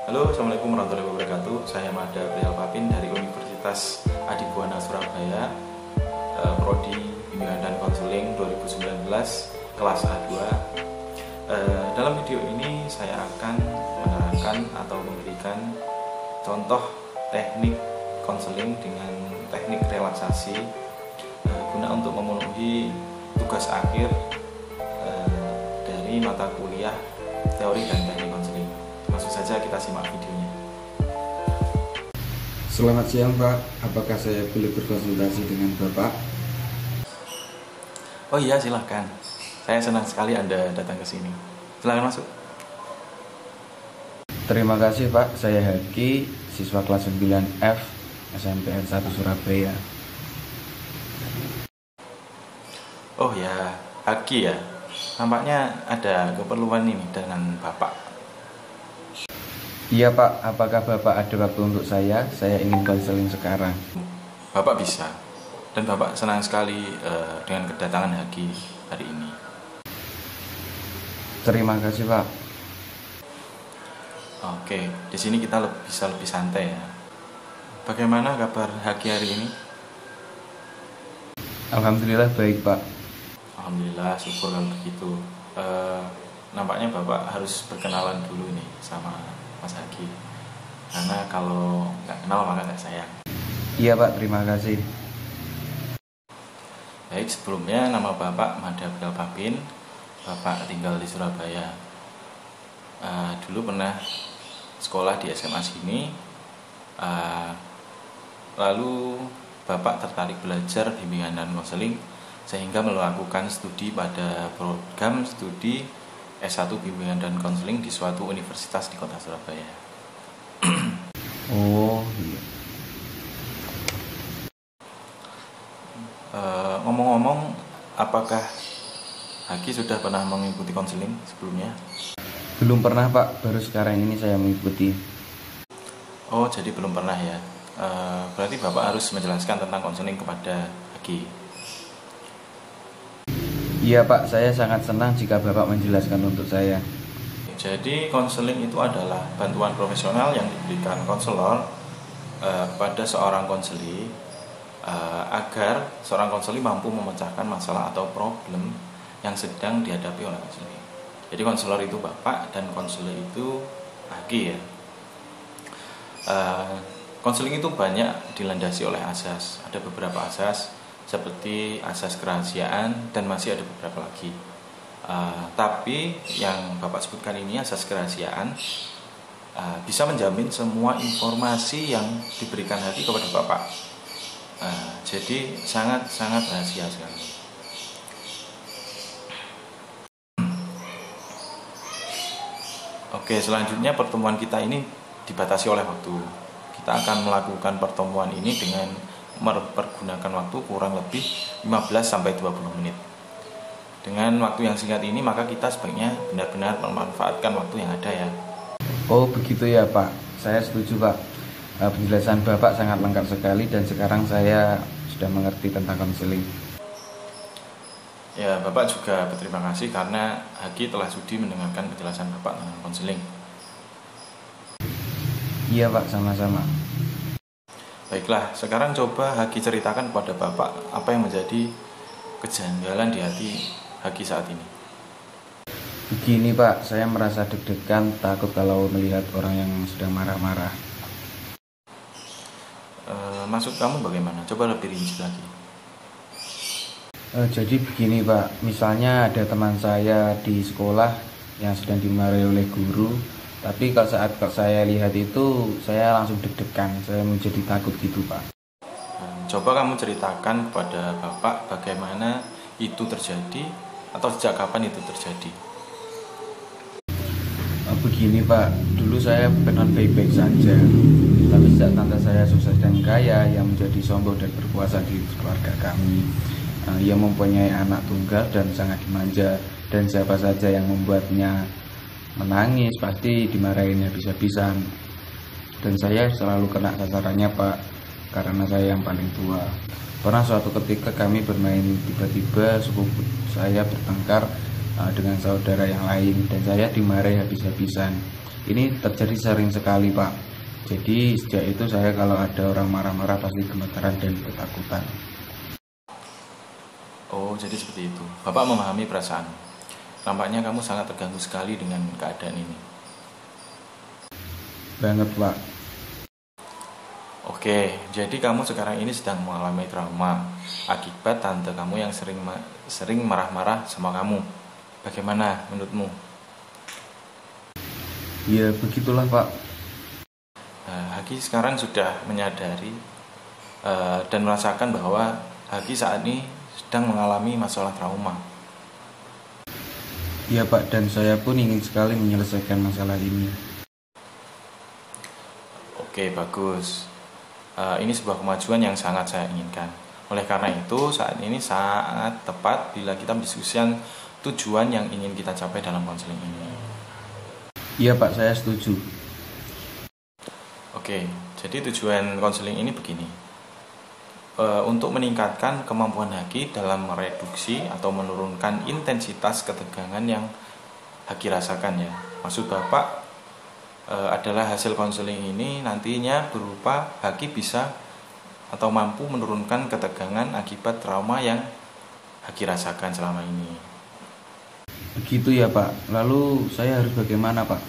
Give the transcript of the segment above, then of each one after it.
Halo, Assalamualaikum warahmatullahi wabarakatuh. Saya Mada Prial Papin dari Universitas Adibuana Surabaya, Prodi Bimbingan dan Konseling 2019, kelas A2. Dalam video ini saya akan menerangkan atau memberikan contoh teknik konseling dengan teknik relaksasi guna untuk memenuhi tugas akhir dari mata kuliah teori dan teknik konseling. Langsung saja kita simak videonya. Selamat siang Pak, apakah saya boleh berkonsultasi dengan Bapak? Oh iya, silahkan. Saya senang sekali Anda datang ke sini. Silahkan masuk. Terima kasih Pak, saya Haki, siswa kelas 9F SMPN 1 Surabaya. Oh ya, Haki ya. Nampaknya ada keperluan ini dengan Bapak. Iya Pak, apakah Bapak ada waktu untuk saya? Saya ingin konseling sekarang. Bapak bisa. Dan Bapak senang sekali dengan kedatangan Haki hari ini. Terima kasih Pak. Oke, di sini kita bisa lebih santai ya. Bagaimana kabar Haki hari ini? Alhamdulillah baik Pak. Alhamdulillah, syukur kalau begitu. Nampaknya Bapak harus berkenalan dulu nih sama Mas Haki. Karena kalau nggak kenal maka nggak sayang. Iya Pak, terima kasih. Baik, sebelumnya nama Bapak Mada Prial Papin. Bapak tinggal di Surabaya. Dulu pernah sekolah di SMA sini. Lalu Bapak tertarik belajar bimbingan dan konseling sehingga melakukan studi pada program studi S1 bimbingan dan konseling di suatu universitas di kota Surabaya. Oh iya. Ngomong-ngomong, apakah Haki sudah pernah mengikuti konseling sebelumnya? Belum pernah Pak, baru sekarang ini saya mengikuti. Oh, jadi belum pernah ya. Berarti Bapak harus menjelaskan tentang konseling kepada Haki. Iya Pak, saya sangat senang jika Bapak menjelaskan untuk saya. Jadi konseling itu adalah bantuan profesional yang diberikan konselor kepada seorang konseli agar seorang konseli mampu memecahkan masalah atau problem yang sedang dihadapi oleh konseli. Jadi konselor itu Bapak dan konseli itu Haki ya. Konseling itu banyak dilandasi oleh asas. Ada beberapa asas seperti asas kerahasiaan dan masih ada beberapa lagi. Tapi yang Bapak sebutkan ini asas kerahasiaan bisa menjamin semua informasi yang diberikan Haki kepada Bapak. Jadi sangat rahasia sekali. Oke, selanjutnya pertemuan kita ini dibatasi oleh waktu. Kita akan melakukan pertemuan ini dengan mempergunakan waktu kurang lebih 15-20 menit. Dengan waktu yang singkat ini maka kita sebaiknya benar-benar memanfaatkan waktu yang ada ya. Oh begitu ya Pak, saya setuju Pak. Penjelasan Bapak sangat lengkap sekali dan sekarang saya sudah mengerti tentang konseling. Ya, Bapak juga berterima kasih karena Haki telah sudi mendengarkan penjelasan Bapak tentang konseling. Iya Pak, sama-sama. Baiklah, sekarang coba Haki ceritakan kepada Bapak apa yang menjadi kejanggalan di hati Haki saat ini. Begini Pak, saya merasa deg-degan, takut kalau melihat orang yang sedang marah-marah. Maksud kamu bagaimana? Coba lebih rinci lagi. Jadi begini Pak, misalnya ada teman saya di sekolah yang sedang dimarahi oleh guru, tapi kalau saat saya lihat itu saya langsung deg-degan, saya menjadi takut gitu Pak. Coba kamu ceritakan kepada Bapak bagaimana itu terjadi atau sejak kapan itu terjadi. Begini Pak, dulu saya bukan baik-baik saja, tapi sejak tante saya sukses dan kaya yang menjadi sombong dan berkuasa di keluarga kami. Ia mempunyai anak tunggal dan sangat dimanja, dan siapa saja yang membuatnya menangis pasti dimarahin habis-habisan. Dan saya selalu kena sasarannya Pak, karena saya yang paling tua. Pernah suatu ketika kami bermain, tiba-tiba sepupu saya bertengkar dengan saudara yang lain, dan saya dimarahi habis-habisan. Ini terjadi sering sekali, Pak. Jadi sejak itu saya kalau ada orang marah-marah pasti gemetaran dan ketakutan. Oh, jadi seperti itu. Bapak memahami perasaan. Nampaknya kamu sangat terganggu sekali dengan keadaan ini. Banget, Pak. Oke, jadi kamu sekarang ini sedang mengalami trauma akibat tante kamu yang sering marah-marah sama kamu. Bagaimana menurutmu? Ya begitulah, Pak. Nah, Haki sekarang sudah menyadari dan merasakan bahwa Haki saat ini sedang mengalami masalah trauma. Ya, Pak, dan saya pun ingin sekali menyelesaikan masalah ini. Oke, bagus. Ini sebuah kemajuan yang sangat saya inginkan. Oleh karena itu, saat ini sangat tepat bila kita mendiskusikan tujuan yang ingin kita capai dalam konseling ini. Iya, Pak, saya setuju. Oke, jadi tujuan konseling ini begini. Untuk meningkatkan kemampuan Haki dalam mereduksi atau menurunkan intensitas ketegangan yang Haki rasakan ya. Maksud Bapak adalah hasil konseling ini nantinya berupa Haki bisa atau mampu menurunkan ketegangan akibat trauma yang Haki rasakan selama ini. Begitu ya, Pak. Lalu saya harus bagaimana, Pak?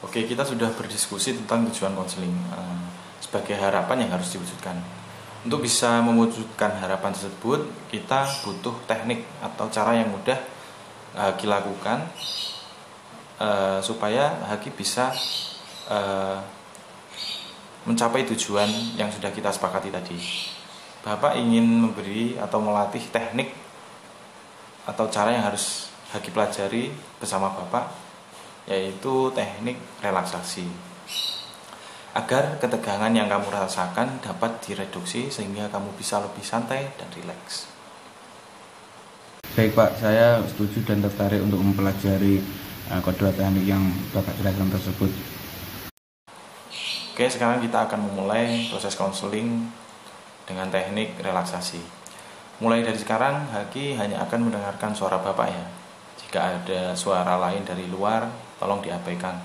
Oke, kita sudah berdiskusi tentang tujuan konseling sebagai harapan yang harus diwujudkan. Untuk bisa mewujudkan harapan tersebut, kita butuh teknik atau cara yang mudah Haki lakukan supaya Haki bisa mencapai tujuan yang sudah kita sepakati tadi. Bapak ingin memberi atau melatih teknik atau cara yang harus Haki pelajari bersama Bapak, yaitu teknik relaksasi, agar ketegangan yang kamu rasakan dapat direduksi sehingga kamu bisa lebih santai dan rileks. Baik, Pak, saya setuju dan tertarik untuk mempelajari kedua teknik yang Bapak jelaskan tersebut. Oke, sekarang kita akan memulai proses konseling dengan teknik relaksasi. Mulai dari sekarang, Haki hanya akan mendengarkan suara Bapak ya. Jika ada suara lain dari luar, tolong diabaikan.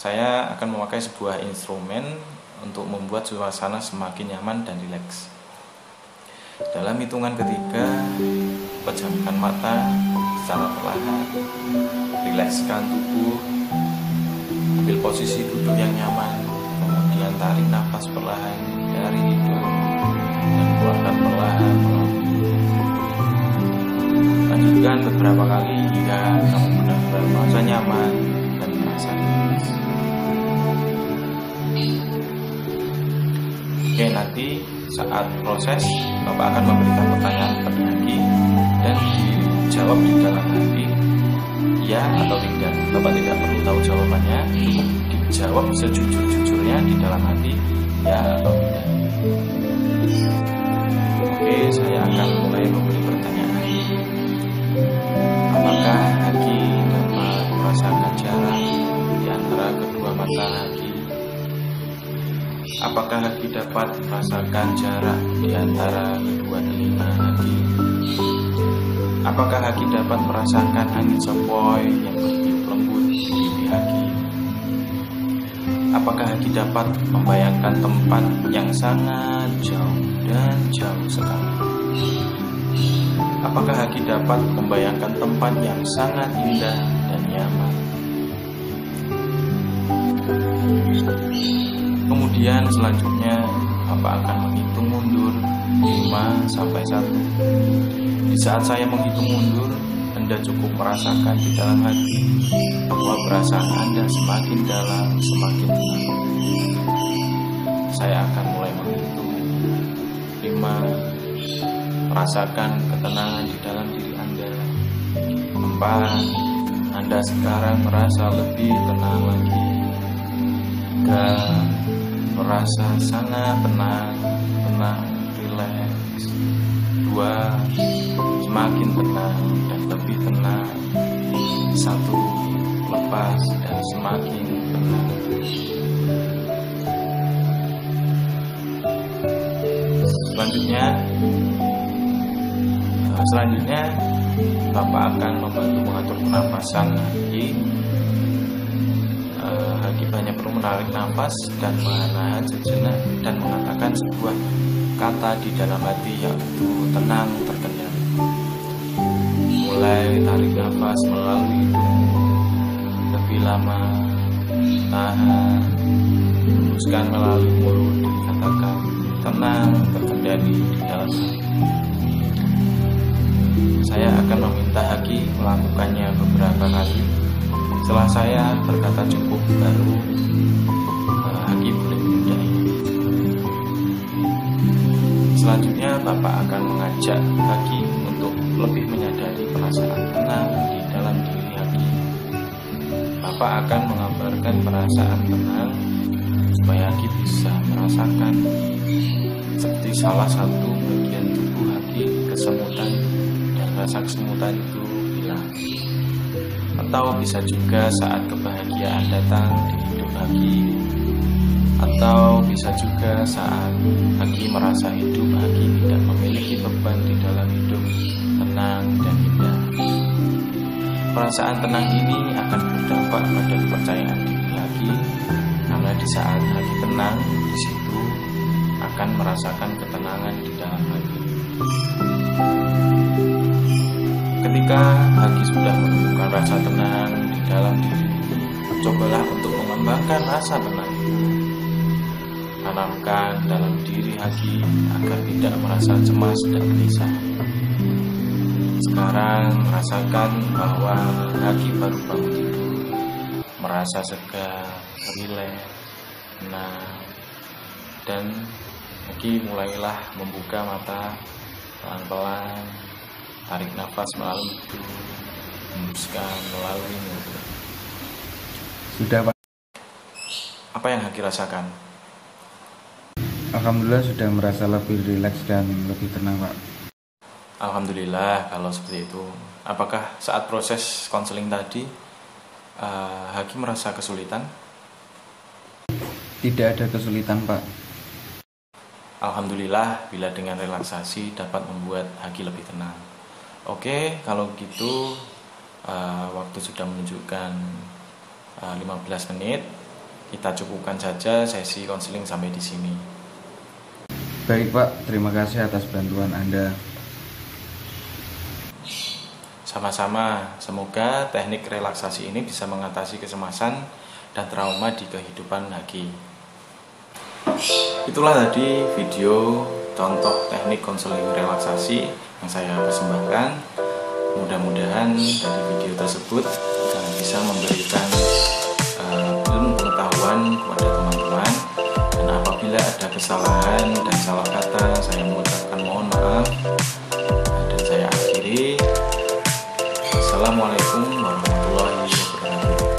Saya akan memakai sebuah instrumen untuk membuat suasana semakin nyaman dan rileks. Dalam hitungan ketiga, pejamkan mata secara perlahan, rilekskan tubuh, ambil posisi duduk yang nyaman, kemudian tarik nafas perlahan dari hidung dan keluarkan perlahan. Lanjutkan beberapa kali hingga kamu benar-benar merasa nyaman dan merasa rileks. Oke, nanti saat proses Bapak akan memberikan pertanyaan kepada Haki dan dijawab di dalam hati ya atau tidak. Bapak tidak perlu tahu jawabannya, dijawab sejujur-jujurnya di dalam hati ya atau tidak. Oke, saya akan mulai memberi pertanyaan. Apakah Haki dapat merasakan jarak di antara kedua mata Haki? Apakah Haki dapat merasakan jarak di antara kedua telinga Haki? Apakah Haki dapat merasakan angin sepoi yang bertiup lembut di pipi Haki? Apakah Haki dapat membayangkan tempat yang sangat jauh dan jauh sekali? Apakah Haki dapat membayangkan tempat yang sangat indah dan nyaman? Kemudian selanjutnya Bapak akan menghitung mundur 5 sampai 1. Di saat saya menghitung mundur, Anda cukup merasakan di dalam hati bahwa perasaan Anda semakin dalam, semakin tenang. Saya akan mulai menghitung 5. Merasakan ketenangan di dalam diri Anda. 4. Anda sekarang merasa lebih tenang lagi. 3. Merasa sangat tenang, rileks. 2. Semakin tenang dan lebih tenang. 1. Lepas dan semakin tenang. Selanjutnya Bapak akan membantu mengatur pernapasan Haki. Haki hanya perlu menarik nafas dan menahan sejenak dan mengatakan sebuah kata di dalam hati, yaitu tenang, terkendali. Mulai tarik nafas melalui hidung lebih lama, tahan, hembuskan melalui mulut, dikatakan tenang, terkendali di dalam hati. Saya akan meminta Haki melakukannya beberapa kali. Setelah saya berkata cukup, baru Haki boleh menyudahi. Selanjutnya Bapak akan mengajak Haki untuk lebih menyadari perasaan tenang di dalam diri Haki. Bapak akan menggambarkan perasaan tenang supaya Haki bisa merasakan seperti salah satu bagian tubuh Haki kesemutan, dan rasa kesemutan itu hilang. Atau bisa juga saat kebahagiaan datang di hidup Haki, atau bisa juga saat Haki merasa hidup Haki tidak memiliki beban di dalam hidup, tenang dan indah. Perasaan tenang ini akan berdampak pada kepercayaan diri Haki, karena di saat Haki tenang, di situ akan merasakan ketenangan di dalam hati. Ketika Haki sudah menemukan rasa tenang di dalam diri, cobalah untuk mengembangkan rasa tenang itu. Tanamkan dalam diri Haki agar tidak merasa cemas dan gelisah. Sekarang rasakan bahwa Haki baru bangun tidur, merasa segar, rileks, tenang, dan Haki mulailah membuka mata pelan-pelan. Tarik nafas melalui hidung, hembuskan melalui mulut. Sudah, Pak. Apa yang Haki rasakan? Alhamdulillah sudah merasa lebih rileks dan lebih tenang, Pak. Alhamdulillah kalau seperti itu. Apakah saat proses konseling tadi Haki merasa kesulitan? Tidak ada kesulitan, Pak. Alhamdulillah bila dengan relaksasi dapat membuat Haki lebih tenang. Oke, kalau gitu waktu sudah menunjukkan 15 menit. Kita cukupkan saja sesi konseling sampai di sini. Baik, Pak. Terima kasih atas bantuan Anda. Sama-sama, semoga teknik relaksasi ini bisa mengatasi kecemasan dan trauma di kehidupan Haki. Itulah tadi video contoh teknik konseling relaksasi yang saya persembahkan. Mudah-mudahan dari video tersebut bisa memberikan ilmu pengetahuan kepada teman-teman, dan apabila ada kesalahan dan salah kata saya mengucapkan mohon maaf, dan saya akhiri. Assalamualaikum warahmatullahi wabarakatuh.